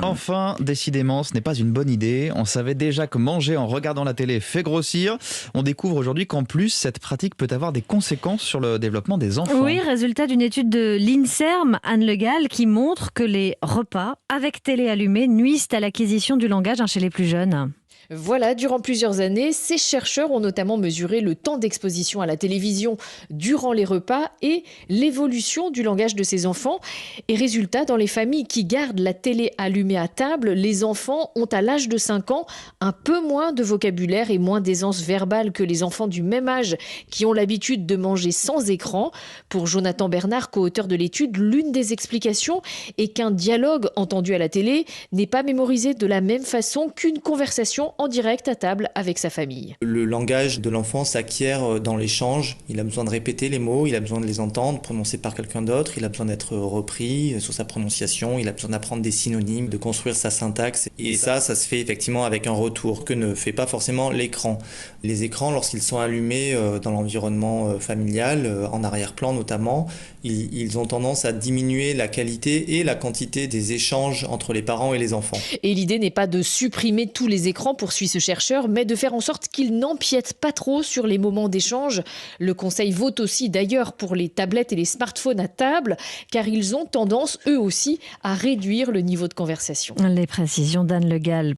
Enfin, décidément, ce n'est pas une bonne idée. On savait déjà que manger en regardant la télé fait grossir. On découvre aujourd'hui qu'en plus, cette pratique peut avoir des conséquences sur le développement des enfants. Oui, résultat d'une étude de l'INSERM, Anne Le Gall, qui montre que les repas avec télé allumée nuisent à l'acquisition du langage chez les plus jeunes. Voilà, durant plusieurs années, ces chercheurs ont notamment mesuré le temps d'exposition à la télévision durant les repas et l'évolution du langage de ces enfants. Et résultat, dans les familles qui gardent la télé allumée à table, les enfants ont à l'âge de 5 ans un peu moins de vocabulaire et moins d'aisance verbale que les enfants du même âge qui ont l'habitude de manger sans écran. Pour Jonathan Bernard, co-auteur de l'étude, l'une des explications est qu'un dialogue entendu à la télé n'est pas mémorisé de la même façon qu'une conversation en direct à table avec sa famille. Le langage de l'enfant s'acquiert dans l'échange. Il a besoin de répéter les mots, il a besoin de les entendre prononcés par quelqu'un d'autre, il a besoin d'être repris sur sa prononciation, il a besoin d'apprendre des synonymes, de construire sa syntaxe. Et ça se fait effectivement avec un retour que ne fait pas forcément l'écran. Les écrans, lorsqu'ils sont allumés dans l'environnement familial, en arrière-plan notamment, ils ont tendance à diminuer la qualité et la quantité des échanges entre les parents et les enfants. Et l'idée n'est pas de supprimer tous les écrans, poursuit ce chercheur, mais de faire en sorte qu'ils n'empiètent pas trop sur les moments d'échange. Le conseil vaut aussi d'ailleurs pour les tablettes et les smartphones à table, car ils ont tendance eux aussi à réduire le niveau de conversation. Les précisions d'Anne Le Gall.